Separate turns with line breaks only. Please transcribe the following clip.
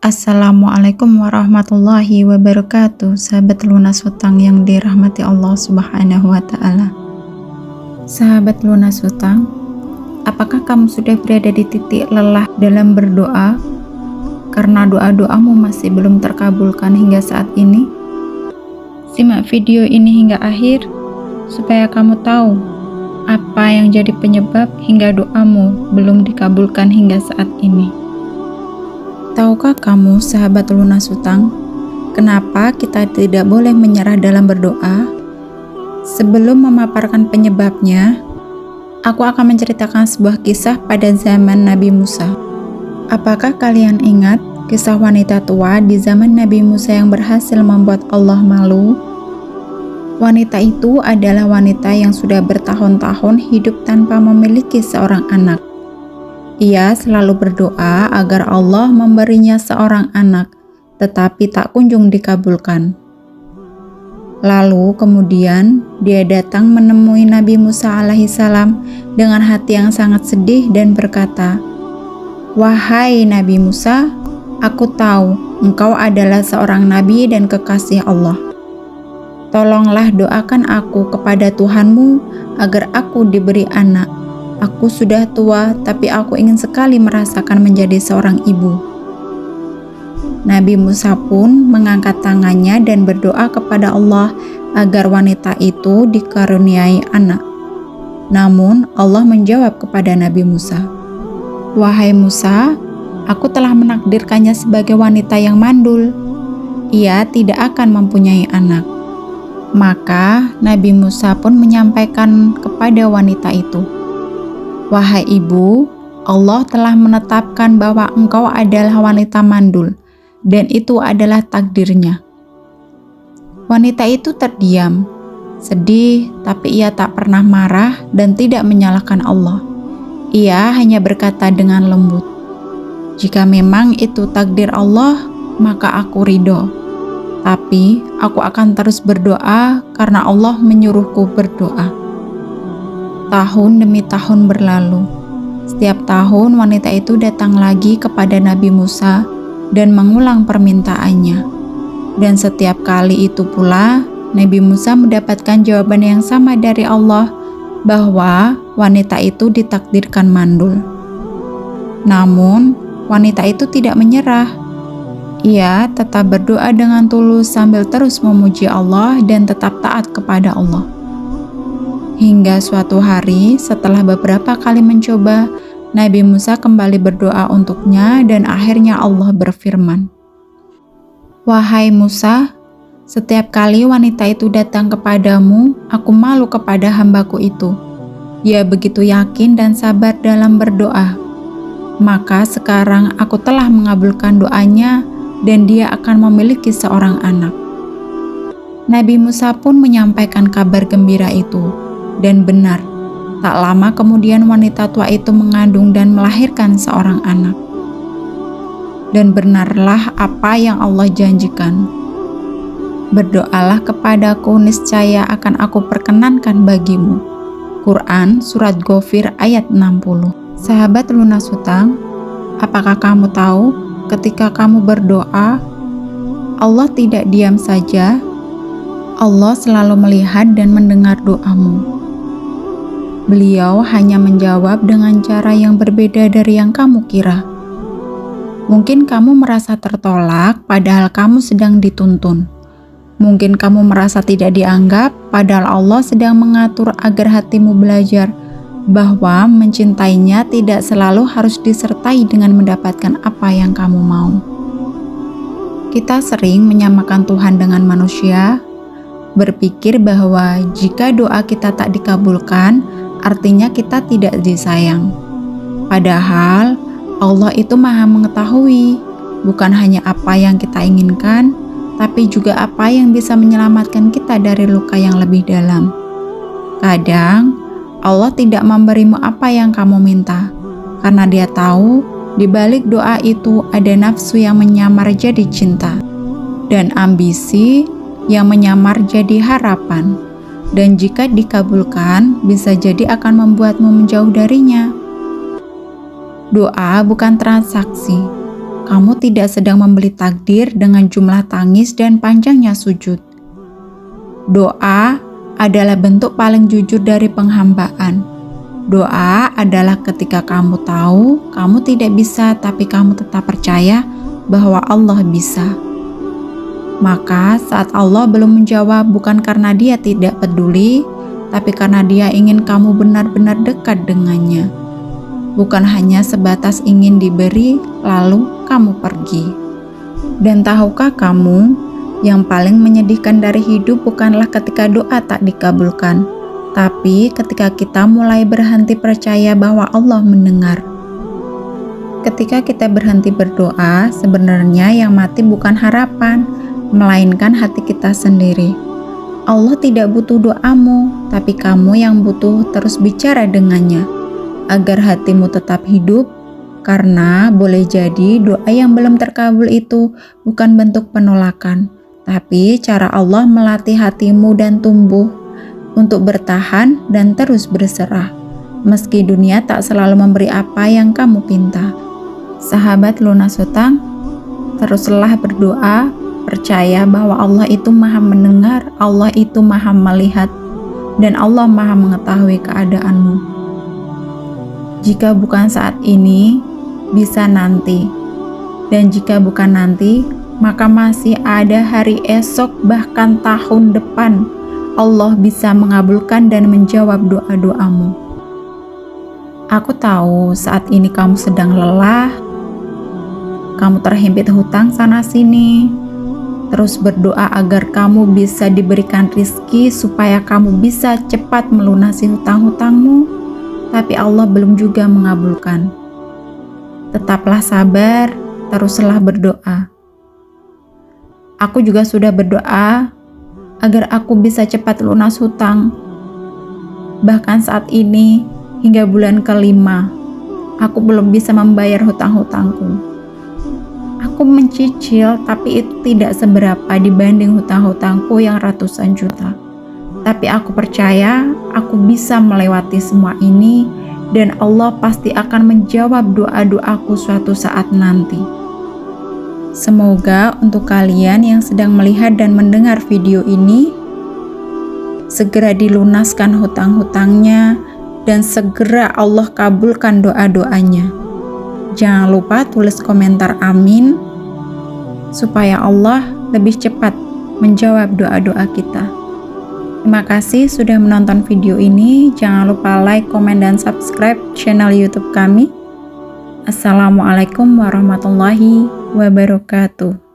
Assalamualaikum warahmatullahi wabarakatuh. Sahabat lunas hutang yang dirahmati Allah Subhanahu wa Ta'ala. Sahabat lunas hutang, apakah kamu sudah berada di titik lelah dalam berdoa karena doa-doamu masih belum terkabulkan hingga saat ini? Simak video ini hingga akhir supaya kamu tahu apa yang jadi penyebab hingga doamu belum dikabulkan hingga saat ini. Tahukah kamu, sahabat lunas hutang, kenapa kita tidak boleh menyerah dalam berdoa? Sebelum memaparkan penyebabnya, aku akan menceritakan sebuah kisah pada zaman Nabi Musa. Apakah kalian ingat kisah wanita tua di zaman Nabi Musa yang berhasil membuat Allah malu? Wanita itu adalah wanita yang sudah bertahun-tahun hidup tanpa memiliki seorang anak. Ia selalu berdoa agar Allah memberinya seorang anak, tetapi tak kunjung dikabulkan. Lalu kemudian dia datang menemui Nabi Musa alaihissalam dengan hati yang sangat sedih dan berkata, "Wahai Nabi Musa, aku tahu engkau adalah seorang nabi dan kekasih Allah. Tolonglah doakan aku kepada Tuhanmu agar aku diberi anak. Aku sudah tua, tapi aku ingin sekali merasakan menjadi seorang ibu." Nabi Musa pun mengangkat tangannya dan berdoa kepada Allah agar wanita itu dikaruniai anak. Namun Allah menjawab kepada Nabi Musa, "Wahai Musa, aku telah menakdirkannya sebagai wanita yang mandul. Ia tidak akan mempunyai anak." Maka Nabi Musa pun menyampaikan kepada wanita itu, "Wahai ibu, Allah telah menetapkan bahwa engkau adalah wanita mandul, dan itu adalah takdirnya." Wanita itu terdiam, sedih, tapi ia tak pernah marah dan tidak menyalahkan Allah. Ia hanya berkata dengan lembut, "Jika memang itu takdir Allah, maka aku ridho. Tapi aku akan terus berdoa karena Allah menyuruhku berdoa." Tahun demi tahun berlalu. Setiap tahun wanita itu datang lagi kepada Nabi Musa dan mengulang permintaannya. Dan setiap kali itu pula Nabi Musa mendapatkan jawaban yang sama dari Allah bahwa wanita itu ditakdirkan mandul. Namun wanita itu tidak menyerah. Ia tetap berdoa dengan tulus sambil terus memuji Allah dan tetap taat kepada Allah. Hingga suatu hari setelah beberapa kali mencoba, Nabi Musa kembali berdoa untuknya dan akhirnya Allah berfirman, "Wahai Musa, setiap kali wanita itu datang kepadamu, aku malu kepada hambaku itu. Dia begitu yakin dan sabar dalam berdoa. Maka sekarang aku telah mengabulkan doanya dan dia akan memiliki seorang anak." Nabi Musa pun menyampaikan kabar gembira itu. Dan benar, tak lama kemudian wanita tua itu mengandung dan melahirkan seorang anak. Dan benarlah apa yang Allah janjikan. "Berdoalah kepadaku, niscaya akan aku perkenankan bagimu." Quran Surat Ghafir ayat 60. Sahabat lunas hutang, apakah kamu tahu ketika kamu berdoa, Allah tidak diam saja. Allah selalu melihat dan mendengar doamu. Beliau hanya menjawab dengan cara yang berbeda dari yang kamu kira. Mungkin kamu merasa tertolak padahal kamu sedang dituntun. Mungkin kamu merasa tidak dianggap padahal Allah sedang mengatur agar hatimu belajar bahwa mencintainya tidak selalu harus disertai dengan mendapatkan apa yang kamu mau. Kita sering menyamakan Tuhan dengan manusia, berpikir bahwa jika doa kita tak dikabulkan, artinya kita tidak disayang. Padahal Allah itu Maha mengetahui bukan hanya apa yang kita inginkan, tapi juga apa yang bisa menyelamatkan kita dari luka yang lebih dalam. Kadang Allah tidak memberimu apa yang kamu minta, karena Dia tahu di balik doa itu ada nafsu yang menyamar jadi cinta, dan ambisi yang menyamar jadi harapan. Dan jika dikabulkan, bisa jadi akan membuatmu menjauh darinya. Doa bukan transaksi. Kamu tidak sedang membeli takdir dengan jumlah tangis dan panjangnya sujud. Doa adalah bentuk paling jujur dari penghambaan. Doa adalah ketika kamu tahu kamu tidak bisa, tapi kamu tetap percaya bahwa Allah bisa. Maka saat Allah belum menjawab, bukan karena Dia tidak peduli, tapi karena Dia ingin kamu benar-benar dekat dengannya. Bukan hanya sebatas ingin diberi, lalu kamu pergi. Dan tahukah kamu, yang paling menyedihkan dari hidup bukanlah ketika doa tak dikabulkan, tapi ketika kita mulai berhenti percaya bahwa Allah mendengar. Ketika kita berhenti berdoa, sebenarnya yang mati bukan harapan, melainkan hati kita sendiri. Allah tidak butuh doamu, tapi kamu yang butuh terus bicara dengannya, agar hatimu tetap hidup, karena boleh jadi doa yang belum terkabul itu bukan bentuk penolakan, tapi cara Allah melatih hatimu dan tumbuh untuk bertahan dan terus berserah, meski dunia tak selalu memberi apa yang kamu pinta. Sahabat lunas hutang, teruslah berdoa, percaya bahwa Allah itu maha mendengar, Allah itu maha melihat, dan Allah maha mengetahui keadaanmu. Jika bukan saat ini, bisa nanti. Dan jika bukan nanti, maka masih ada hari esok, bahkan tahun depan. Allah bisa mengabulkan dan menjawab doa-doamu. Aku tahu saat ini kamu sedang lelah, kamu terhimpit hutang sana-sini. Terus berdoa agar kamu bisa diberikan rizki supaya kamu bisa cepat melunasi hutang-hutangmu, tapi Allah belum juga mengabulkan. Tetaplah sabar, teruslah berdoa. Aku juga sudah berdoa agar aku bisa cepat lunas hutang. Bahkan saat ini, hingga bulan ke-5, aku belum bisa membayar hutang-hutangku. Aku mencicil, tapi itu tidak seberapa dibanding hutang-hutangku yang ratusan juta. Tapi aku percaya aku bisa melewati semua ini, dan Allah pasti akan menjawab doa-doaku suatu saat nanti. Semoga untuk kalian yang sedang melihat dan mendengar video ini, segera dilunaskan hutang-hutangnya dan segera Allah kabulkan doa-doanya. Jangan lupa tulis komentar amin, supaya Allah lebih cepat menjawab doa-doa kita. Terima kasih sudah menonton video ini. Jangan lupa like, komen, dan subscribe channel YouTube kami. Assalamualaikum warahmatullahi wabarakatuh.